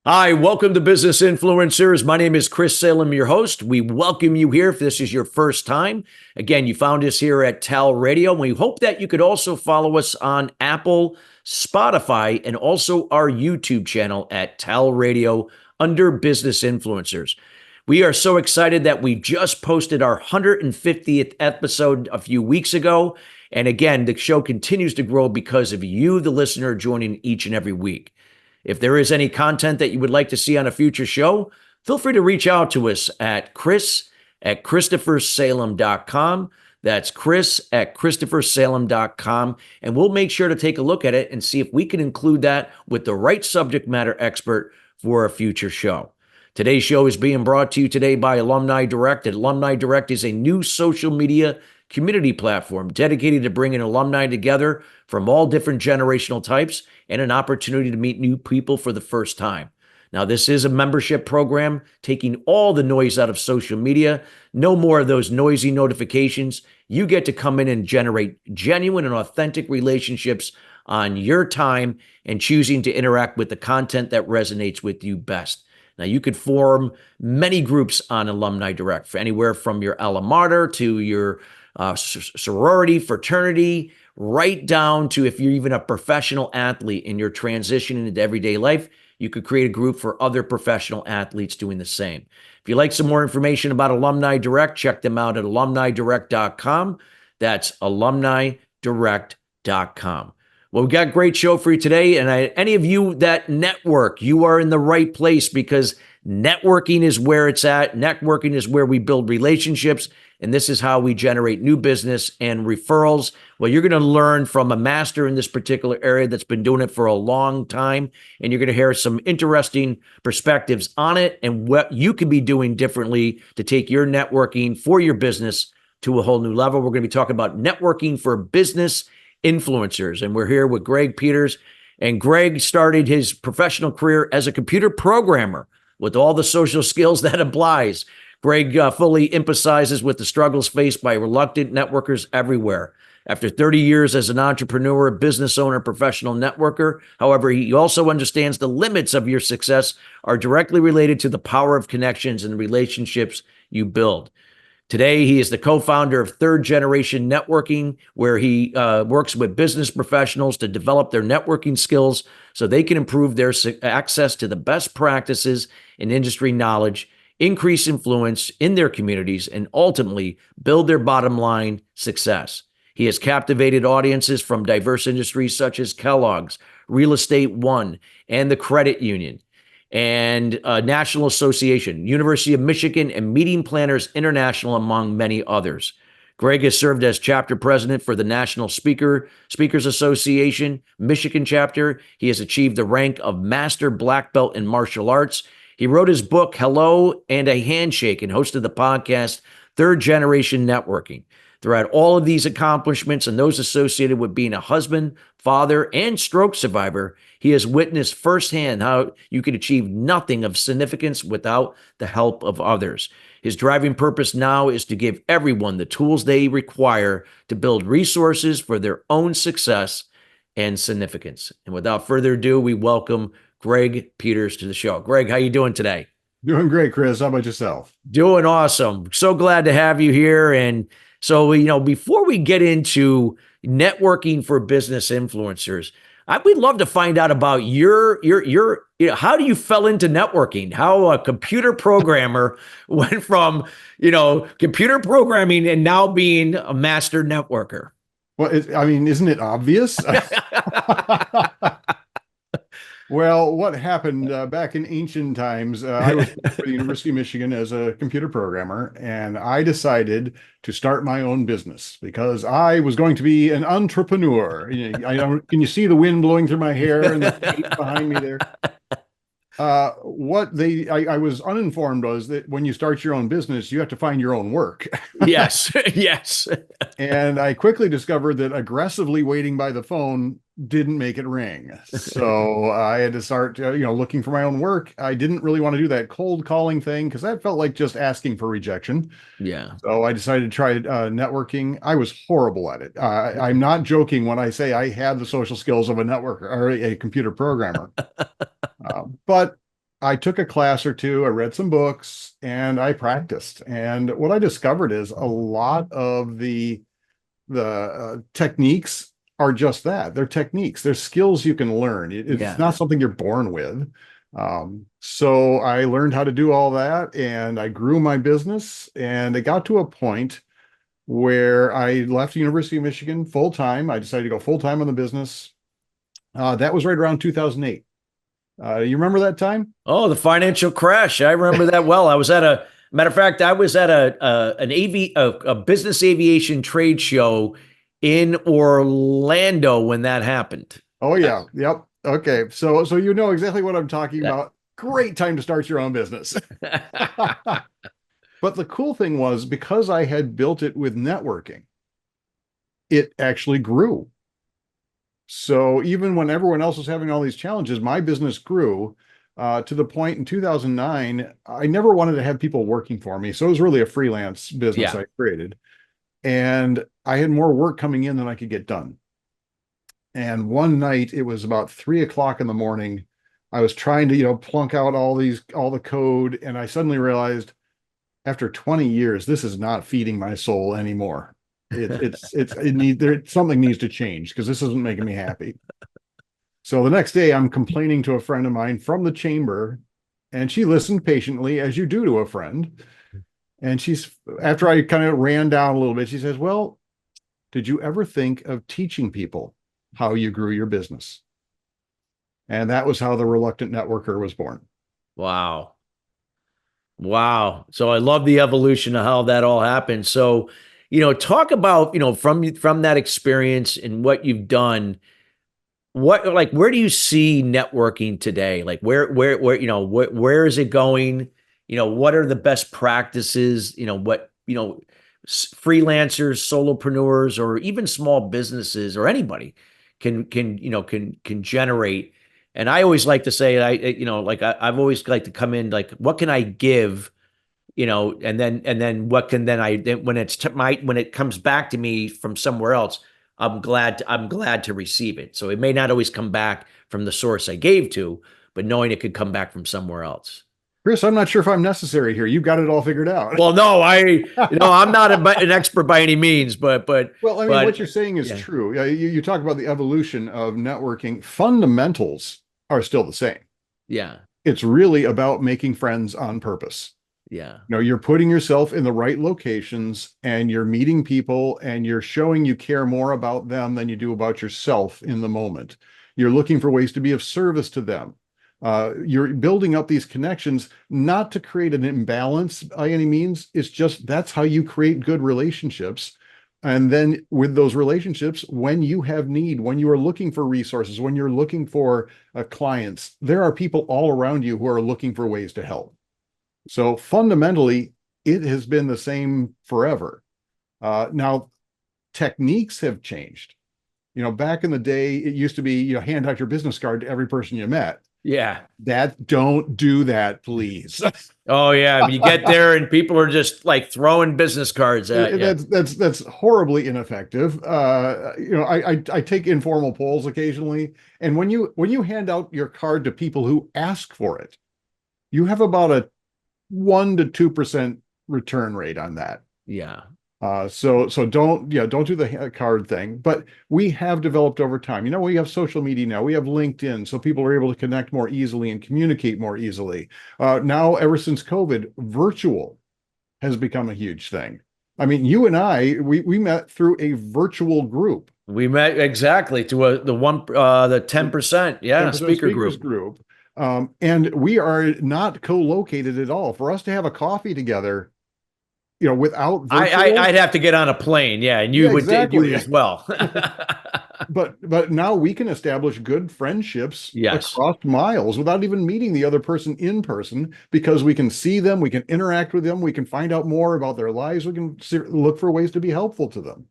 Hi, welcome to Business Influencers. My name is Chris Salem, your host. We welcome you here if this is your first time. Again, you found us here at TALRadio, and we hope that you could also follow us on Apple, Spotify, and also our YouTube channel at TALRadio under Business Influencers. We are so excited that we just posted our 150th episode a few weeks ago. And again, the show continues to grow because of you, the listener, joining each and every week. If there is any content that you would like to see on a future show, feel free to reach out to us at chris@christophersalem.com. That's chris@christophersalem.com. And we'll make sure to take a look at it and see if we can include that with the right subject matter expert for a future show. Today's show is being brought to you today by Alumni Direct. Alumni Direct is a new social media community platform dedicated to bringing alumni together from all different generational types and an opportunity to meet new people for the first time. Now, this is a membership program taking all the noise out of social media. No more of those noisy notifications. You get to come in and generate genuine and authentic relationships on your time and choosing to interact with the content that resonates with you best. Now, you could form many groups on Alumni Direct, for anywhere from your alma mater to your sorority, fraternity, right down to if you're even a professional athlete and you're transitioning into everyday life, you could create a group for other professional athletes doing the same. If you'd like some more information about Alumni Direct, check them out at alumnidirect.com. That's alumnidirect.com. Well, we've got a great show for you today. And any of you that network, you are in the right place because networking is where it's at. Networking is where we build relationships. And this is how we generate new business and referrals. Well, you're going to learn from a master in this particular area that's been doing it for a long time. And you're going to hear some interesting perspectives on it and what you can be doing differently to take your networking for your business to a whole new level. We're going to be talking about networking for business influencers. And we're here with Greg Peters. And Greg started his professional career as a computer programmer with all the social skills that applies. Greg fully emphasizes with the struggles faced by reluctant networkers everywhere. After 30 years as an entrepreneur, business owner, professional networker, however, he also understands the limits of your success are directly related to the power of connections and relationships you build. Today, he is the co-founder of Third Generation Networking, where he works with business professionals to develop their networking skills so they can improve their access to the best practices and industry knowledge, increase influence in their communities, and ultimately build their bottom line success. He has captivated audiences from diverse industries such as Kellogg's, Real Estate One, and the Credit Union, and National Association, University of Michigan, and Meeting Planners International, among many others. Greg has served as chapter president for the National Speakers Association, Michigan chapter. He has achieved the rank of Master Black Belt in Martial Arts. He wrote his book, Hello and a Handshake, and hosted the podcast, Third Generation Networking. Throughout all of these accomplishments and those associated with being a husband, father, and stroke survivor, he has witnessed firsthand how you can achieve nothing of significance without the help of others. His driving purpose now is to give everyone the tools they require to build resources for their own success and significance. And without further ado, we welcome Greg Peters to the show. Greg, how you doing today? Doing great, Chris. How about yourself? Doing awesome. So glad to have you here. And so, before we get into networking for business influencers, we'd love to find out about your how do you fell into networking? How a computer programmer went from, computer programming and now being a master networker. Well, isn't it obvious? Well, what happened back in ancient times, I was at the University of Michigan as a computer programmer, and I decided to start my own business because I was going to be an entrepreneur. Can you see the wind blowing through my hair and the tape behind me there? I was uninformed was that when you start your own business, you have to find your own work. Yes, yes. And I quickly discovered that aggressively waiting by the phone didn't make it ring. So I had to start, looking for my own work. I didn't really want to do that cold calling thing because that felt like just asking for rejection. Yeah. So I decided to try networking. I was horrible at it. I'm not joking when I say I had the social skills of a networker or a computer programmer. But I took a class or two, I read some books, and I practiced. And what I discovered is a lot of the techniques are just that. They're techniques. They're skills you can learn. It's Yeah. not something you're born with. So I learned how to do all that, and I grew my business, and it got to a point where I left the University of Michigan full time. I decided to go full time on the business. That was right around 2008. You remember that time? Oh, the financial crash. I remember that well. I was at a matter of fact, I was at a business aviation trade show in Orlando when that happened. Oh yeah. Yep. Okay. So you know exactly what I'm talking That- about. Great time to start your own business. But the cool thing was because I had built it with networking, it actually grew. So even when everyone else was having all these challenges, my business grew to the point in 2009, I never wanted to have people working for me. So it was really a freelance business yeah. I created. And I had more work coming in than I could get done. And one night, it was about 3 o'clock in the morning. I was trying to, plunk out all the code. And I suddenly realized after 20 years, this is not feeding my soul anymore. Something needs to change because this isn't making me happy. So the next day I'm complaining to a friend of mine from the chamber, and she listened patiently as you do to a friend. And after I kind of ran down a little bit, she says, well, did you ever think of teaching people how you grew your business? And that was how the Reluctant Networker was born. Wow. Wow. So I love the evolution of how that all happened. So, talk about, from that experience and what you've done, where do you see networking today? Like where is it going? What are the best practices? Freelancers, solopreneurs, or even small businesses or anybody can generate. And I always like to say, I've always like to come in, like, what can I give? And then what can then when when it comes back to me from somewhere else, I'm glad to receive it. So it may not always come back from the source I gave to, but knowing it could come back from somewhere else. Chris, I'm not sure if I'm necessary here. You've got it all figured out. Well, no, I'm not an expert by any means, but Well, I mean, but what you're saying is yeah, true. You talk about the evolution of networking. Fundamentals are still the same. yeah, It's really about making friends on purpose. yeah, You're putting yourself in the right locations and you're meeting people and you're showing you care more about them than you do about yourself in the moment. You're looking for ways to be of service to them. You're building up these connections, not to create an imbalance by any means. It's just that's how you create good relationships. And then with those relationships, when you have need, when you are looking for resources, when you're looking for clients, there are people all around you who are looking for ways to help. So fundamentally, it has been the same forever. Now, techniques have changed. Back in the day, it used to be, hand out your business card to every person you met. yeah. Don't do that, please. Oh yeah, you get there and people are just throwing business cards at you. That's horribly ineffective. I take informal polls occasionally, and when you hand out your card to people who ask for it, you have about a 1 to 2% return rate on that. Yeah. So don't do the card thing. But we have developed over time. We have social media now. We have LinkedIn, so people are able to connect more easily and communicate more easily. Now, ever since COVID, virtual has become a huge thing. I mean, you and I, we met through a virtual group. We met exactly to the 10%, 10% speaker speakers group. And we are not co-located at all. For us to have a coffee together, without virtual, I'd have to get on a plane, and you would exactly. you as well. But now we can establish good friendships Yes. across miles without even meeting the other person in person, because we can see them, we can interact with them, we can find out more about their lives, we can look for ways to be helpful to them.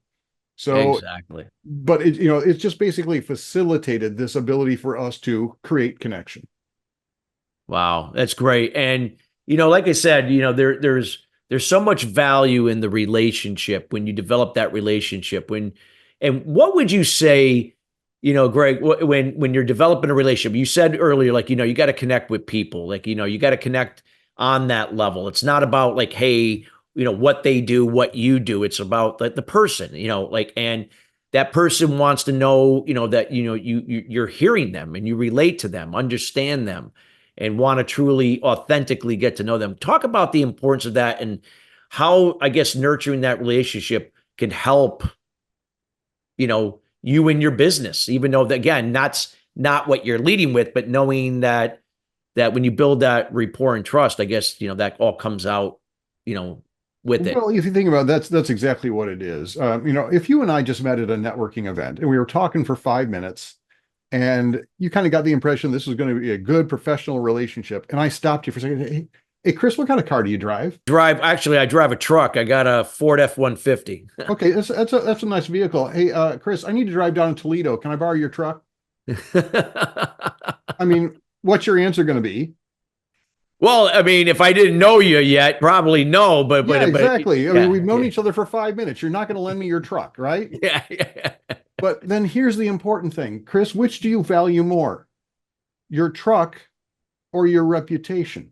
So, Exactly. but it's just basically facilitated this ability for us to create connection. Wow, that's great. And like I said, there's so much value in the relationship when you develop that relationship. And what would you say, Greg, when you're developing a relationship? You said earlier, like you got to connect with people, like you got to connect on that level. It's not about like, hey, what they do, what you do. It's about like the person, and that person wants to know, that you're hearing them and you relate to them, understand them, and want to truly authentically get to know them. Talk about the importance of that and how, I guess, nurturing that relationship can help, you and your business, even though again, that's not what you're leading with, but knowing that when you build that rapport and trust, I guess, that all comes out, with it. Well, if you think about it, that's exactly what it is. If you and I just met at a networking event and we were talking for 5 minutes, and you kind of got the impression this was going to be a good professional relationship, and I stopped you for a second. Hey, Chris, what kind of car do you drive? Actually, I drive a truck. I got a Ford F-150. Okay, that's a nice vehicle. Hey, Chris, I need to drive down to Toledo. Can I borrow your truck? I mean, what's your answer going to be? Well, I mean, if I didn't know you yet, probably no, Yeah, exactly. I mean, we've known yeah. each other for 5 minutes. You're not going to lend me your truck, right? Yeah. But then here's the important thing. Chris, which do you value more? Your truck or your reputation?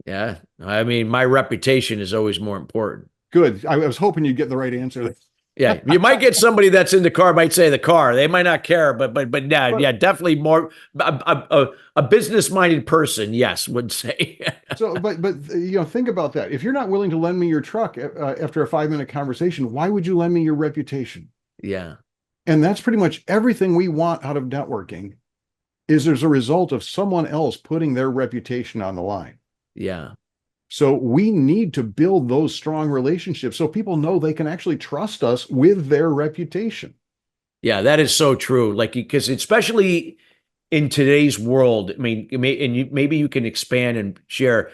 Yeah. I mean, my reputation is always more important. Good. I was hoping you'd get the right answer. Yeah, you might get somebody that's in the car might say the car. They might not care, but yeah, But yeah, definitely more a business-minded person, yes, would say. but think about that. If you're not willing to lend me your truck after a 5 minute conversation, why would you lend me your reputation? Yeah, And that's pretty much everything we want out of networking is there's a result of someone else putting their reputation on the line. yeah. So we need to build those strong relationships so people know they can actually trust us with their reputation. Yeah, that is so true. Like, because especially in today's world, I mean, maybe you can expand and share.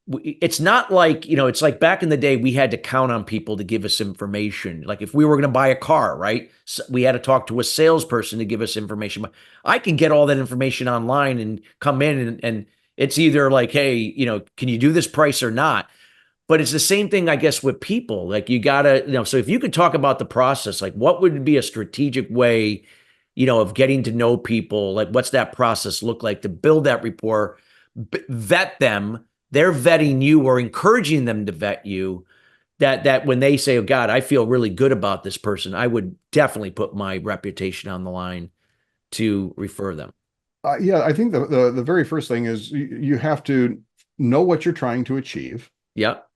It's not like, it's like back in the day, we had to count on people to give us information. Like if we were going to buy a car, right? So we had to talk to a salesperson to give us information. But I can get all that information online and come in and it's either like, hey, can you do this price or not? But it's the same thing, I guess, with people. Like you gotta, so if you could talk about the process, like what would be a strategic way, of getting to know people? Like what's that process look like to build that rapport, vet them, they're vetting you or encouraging them to vet you, that when they say, oh God, I feel really good about this person, I would definitely put my reputation on the line to refer them. Yeah, I think the very first thing is you have to know what you're trying to achieve. Yep.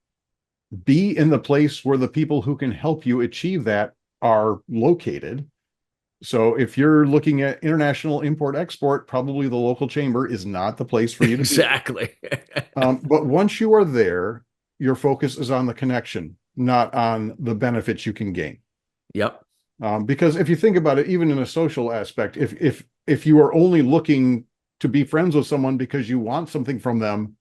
Be in the place where the people who can help you achieve that are located. So if you're looking at international import export, probably the local chamber is not the place for you to Exactly. be. But once you are there, your focus is on the connection, not on the benefits you can gain. Yep. Because if you think about it, even in a social aspect, if you are only looking to be friends with someone because you want something from them,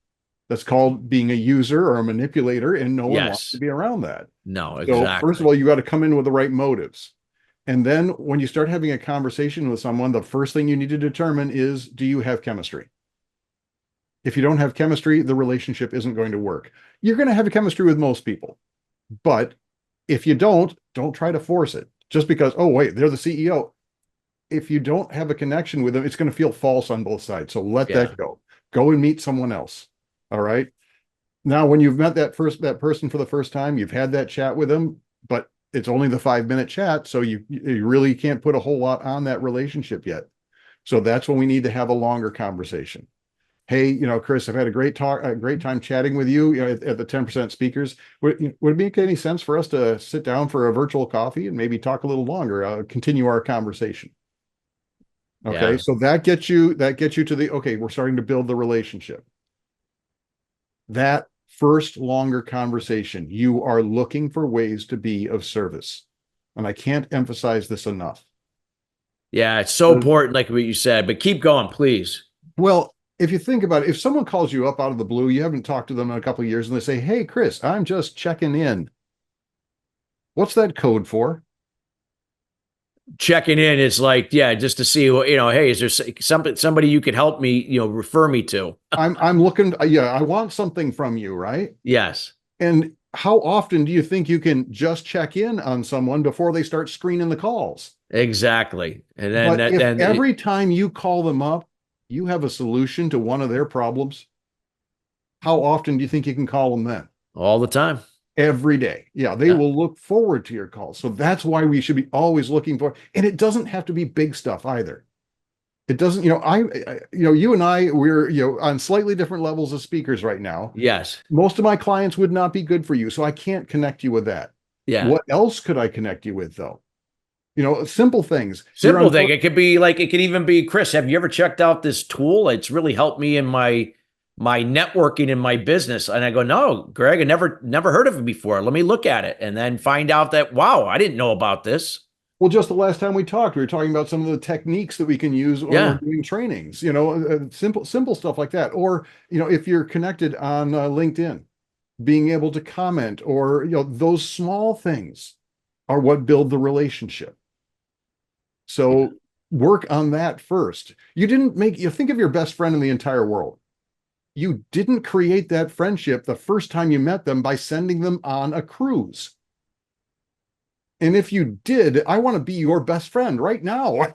that's called being a user or a manipulator, and no one wants to be around that. No, So exactly. first of all, you got to come in with the right motives. And then when you start having a conversation with someone, the first thing you need to determine is, do you have chemistry? If you don't have chemistry, the relationship isn't going to work. You're going to have a chemistry with most people. But if you don't try to force it. Just because, oh, wait, they're the CEO. If you don't have a connection with them, it's going to feel false on both sides. So let that go. Go and meet someone else. All right. Now, when you've met that person for the first time, you've had that chat with them, but it's only the 5 minute chat. So you really can't put a whole lot on that relationship yet. So that's when we need to have a longer conversation. Hey, Chris, I've had a great time chatting with you, at the 10% speakers. Would it make any sense for us to sit down for a virtual coffee and maybe talk a little longer, continue our conversation? Okay. So that gets you to the, okay, we're starting to build the relationship. That first longer conversation, you are looking for ways to be of service. And I can't emphasize this enough. Yeah, it's so important, like what you said, but keep going, please. Well, if you think about it, if someone calls you up out of the blue, you haven't talked to them in a couple of years, and they say, hey, Chris, I'm just checking in. What's that code for? Checking in is like, yeah, just to see, hey, is there somebody you could help me, refer me to? I'm looking, yeah, I want something from you, right? Yes, And how often do you think you can just check in on someone before they start screening the calls? exactly. And then But that, if then every time you call them up, you have a solution to one of their problems, how often do you think you can call them then? all the time. Every day. Yeah, they Yeah. will look forward to your calls. So that's why we should be always looking for, and it doesn't have to be big stuff either. It doesn't, you and I, we're, on slightly different levels of speakers right now. Yes. Most of my clients would not be good for you, so I can't connect you with that. Yeah. What else could I connect you with though? Simple things. You're Simple on, thing. It could be like, it could even be, Chris, have you ever checked out this tool? It's really helped me in my networking in my business. And I go, no, Greg, I never heard of it before. Let me look at it. And then find out that, wow, I didn't know about this. well, just the last time we talked, we were talking about some of the techniques that we can use when we're Yeah. doing trainings, simple stuff like that. Or, if you're connected on LinkedIn, being able to comment, or, those small things are what build the relationship. Yeah. So work on that first. You think of your best friend in the entire world. You didn't create that friendship the first time you met them by sending them on a cruise. And if you did, I want to be your best friend right now.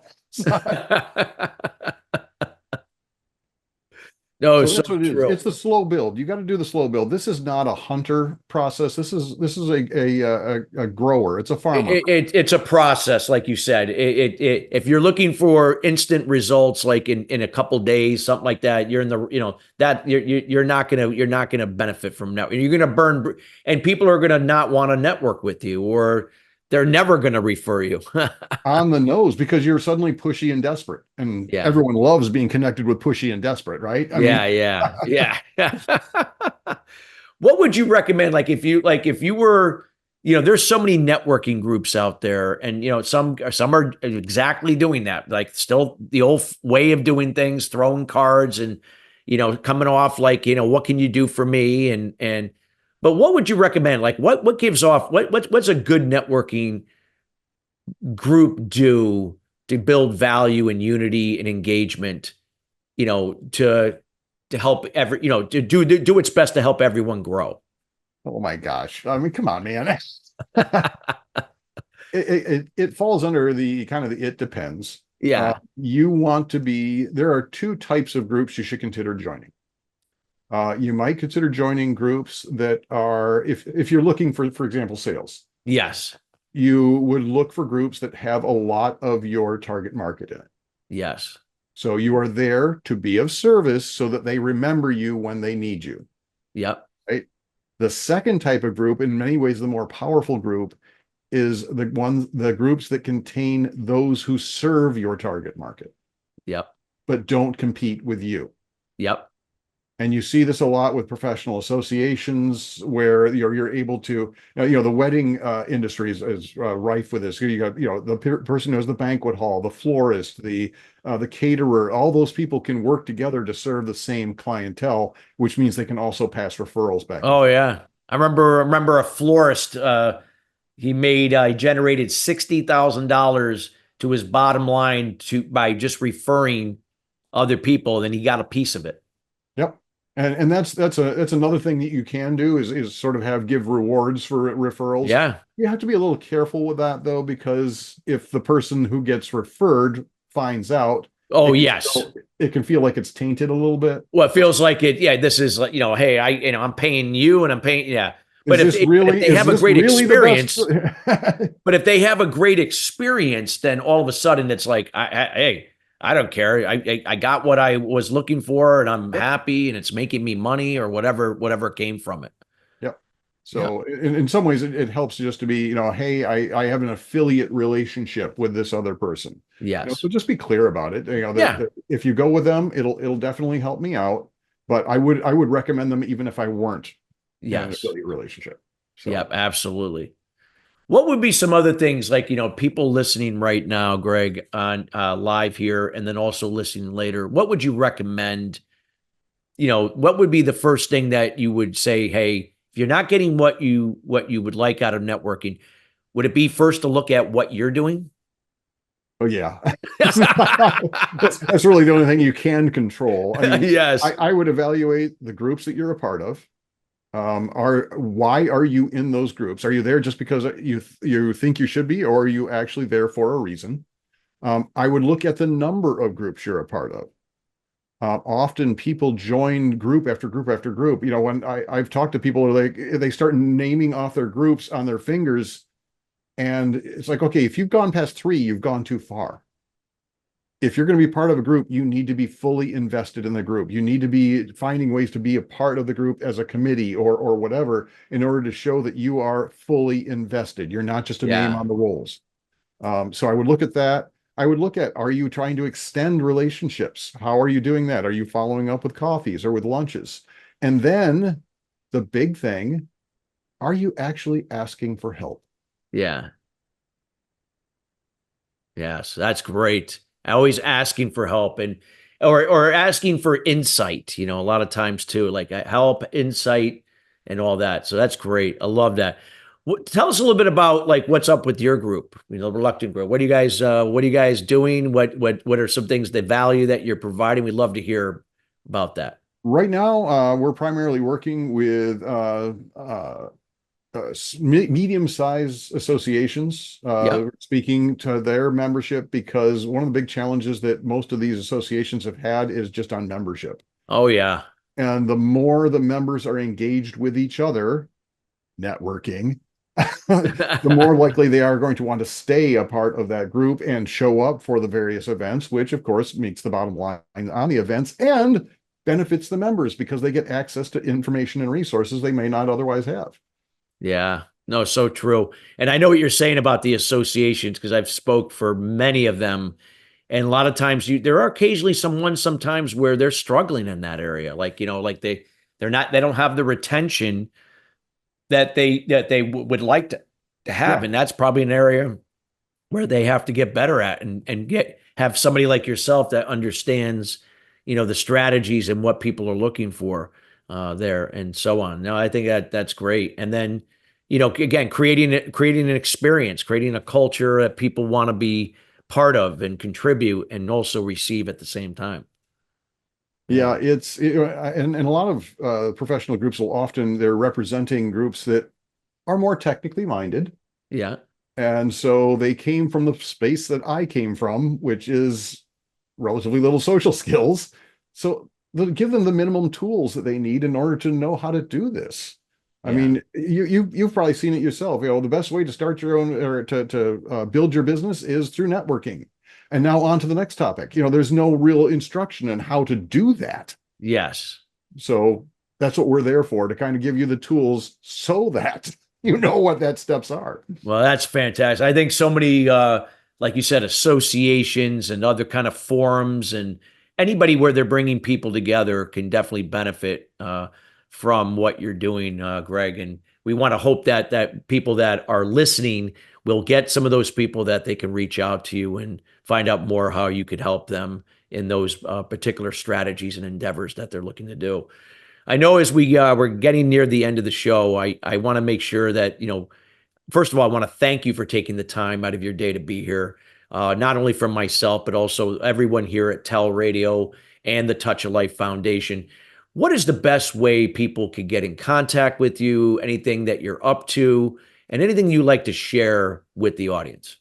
No, So so that's what it is. true. It's the slow build. You got to do the slow build. This is not a hunter process. This is a grower. It's a farmer. It's a process, like you said. If you're looking for instant results, like in a couple days, something like that, you're in the that you're not gonna benefit from that. You're gonna burn, and people are gonna not want to network with you, or they're never gonna refer you. On the nose, because you're suddenly pushy and desperate, and Yeah, everyone loves being connected with pushy and desperate, right? I mean, yeah. What would you recommend? If you were, there's so many networking groups out there, and some are exactly doing that, like still the old way of doing things, throwing cards and coming off like, what can you do for me? But what would you recommend? Like what gives off what's a good networking group do to build value and unity and engagement, to help to do its best to help everyone grow. oh my gosh. I mean, come on, man. It falls under the kind of the it depends. Yeah. There are two types of groups you should consider joining. You might consider joining groups that are, if you're looking for example, sales, Yes. you would look for groups that have a lot of your target market in it. Yes. So you are there to be of service so that they remember you when they need you. Yep. Right. The second type of group, in many ways, the more powerful group, is the groups that contain those who serve your target market, Yep. but don't compete with you. Yep. And you see this a lot with professional associations where you're able to, the wedding industry is rife with this. You got, the person who has the banquet hall, the florist, the caterer, all those people can work together to serve the same clientele, which means they can also pass referrals back and Oh forth. yeah. I remember a florist, he generated $60,000 to his bottom line by just referring other people, then he got a piece of it. Yep. And that's another thing that you can do is sort of give rewards for referrals. Yeah. You have to be a little careful with that though, because if the person who gets referred finds out, Oh yes. it can feel like it's tainted a little bit. Well, it feels like it. Yeah, this is like, hey, I'm paying you and I'm paying. Yeah. But if they Is have a this great really the best? experience, but if they have a great experience, then all of a sudden it's like, hey, I don't care. I got what I was looking for and I'm Yep. happy and it's making me money or whatever came from it. Yep. Yeah. So in some ways it helps just to be, hey, I have an affiliate relationship with this other person. Yes. So just be clear about it. Yeah. That if you go with them, it'll definitely help me out. But I would recommend them even if I weren't in an Yes. affiliate relationship. So. Yep. Absolutely. What would be some other things like, people listening right now, Greg, on live here, and then also listening later? What would you recommend? What would be the first thing that you would say, hey, if you're not getting what you would like out of networking, Would it be first to look at what you're doing? Oh yeah, that's really the only thing you can control. I mean, Yes. I would evaluate the groups that you're a part of. Why are you in those groups? Are you there just because you think you should be, or are you actually there for a reason? I would look at the number of groups you're a part of. Often people join group after group after group. You know, when I've talked to people, like they start naming off their groups on their fingers, and it's like, okay, if you've gone past 3, you've gone too far. If you're going to be part of a group, you need to be fully invested in the group. You need to be finding ways to be a part of the group as a committee or whatever in order to show that you are fully invested. You're not just a name on the rolls. So I would look at that. I would look at, are you trying to extend relationships? How are you doing that? Are you following up with coffees or with lunches? And then the big thing, are you actually asking for help? Yeah. Yes, that's great. Always asking for help or asking for insight, a lot of times too, like help, insight, and all that. So that's great. I love that. Tell us a little bit about like what's up with your group, Reluctant Group. What are you guys doing? What are some things, the value that you're providing? We'd love to hear about that. Right now, we're primarily working with medium-sized associations, speaking to their membership, because one of the big challenges that most of these associations have had is just on membership. Oh, yeah. And the more the members are engaged with each other, networking, the more likely they are going to want to stay a part of that group and show up for the various events, which of course meets the bottom line on the events and benefits the members because they get access to information and resources they may not otherwise have. Yeah, no, so true. And I know what you're saying about the associations because I've spoke for many of them. And a lot of times there are occasionally sometimes where they're struggling in that area. Like, like they don't have the retention that they would like to have. Yeah. And that's probably an area where they have to get better at and have somebody like yourself that understands, the strategies and what people are looking for there and so on. No, I think that's great. And then, again, creating an experience, creating a culture that people want to be part of and contribute and also receive at the same time. Yeah, and a lot of professional groups they're representing groups that are more technically minded. Yeah. And so they came from the space that I came from, which is relatively little social skills. So they'll give them the minimum tools that they need in order to know how to do this. I mean, you've probably seen it yourself. The best way to start your own or to build your business is through networking. And now on to the next topic. There's no real instruction on how to do that. Yes. So that's what we're there for, to kind of give you the tools so that you know what that steps are. Well, that's fantastic. I think so many, like you said, associations and other kind of forums and anybody where they're bringing people together can definitely benefit from what you're doing, Greg. And we want to hope that people that are listening will get some of those people that they can reach out to you and find out more how you could help them in those particular strategies and endeavors that they're looking to do. I know as we're getting near the end of the show, I want to make sure that, first of all, I want to thank you for taking the time out of your day to be here, not only from myself, but also everyone here at TALRadio and the Touch of Life Foundation. What is the best way people could get in contact with you, anything that you're up to, and anything you like to share with the audience?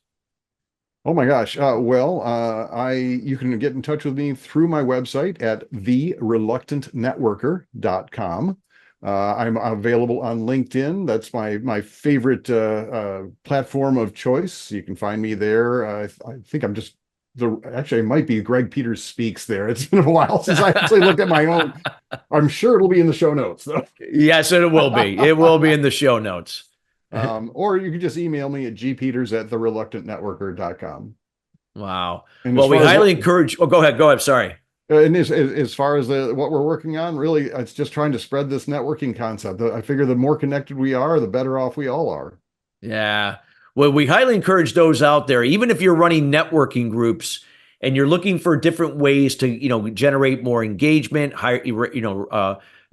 Oh my gosh. You can get in touch with me through my website at thereluctantnetworker.com. I'm available on LinkedIn. That's my favorite platform of choice. You can find me there. I think actually, it might be Greg Peters Speaks there. It's been a while since I actually looked at my own. I'm sure it'll be in the show notes, though. Yes, it will be. It will be in the show notes. Or you can just email me at gpeters@thereluctantnetworker.com. Wow. And well, we highly encourage. Oh, go ahead. Sorry. And as far as what we're working on, really, it's just trying to spread this networking concept. I figure the more connected we are, the better off we all are. Yeah. Well, we highly encourage those out there, even if you're running networking groups and you're looking for different ways to, generate more engagement,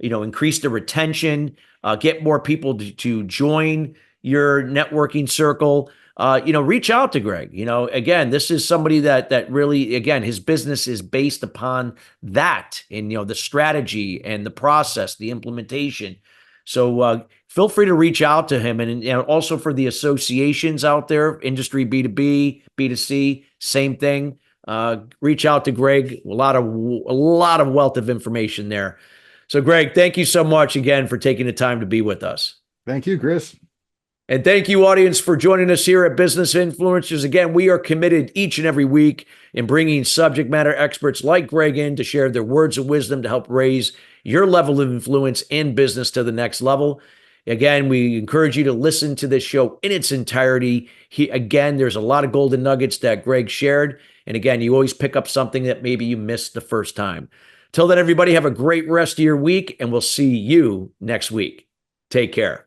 increase the retention, get more people to join, your networking circle, reach out to Greg. Again, this is somebody that really, again, his business is based upon that, and the strategy and the process, the implementation. So feel free to reach out to him, and also for the associations out there, industry B2B, B2C, same thing. Reach out to Greg. A lot of wealth of information there. So, Greg, thank you so much again for taking the time to be with us. Thank you, Chris. And thank you, audience, for joining us here at Business Influencers. Again, we are committed each and every week in bringing subject matter experts like Greg in to share their words of wisdom to help raise your level of influence in business to the next level. Again, we encourage you to listen to this show in its entirety. Again, there's a lot of golden nuggets that Greg shared. And again, you always pick up something that maybe you missed the first time. Till then, everybody, have a great rest of your week, and we'll see you next week. Take care.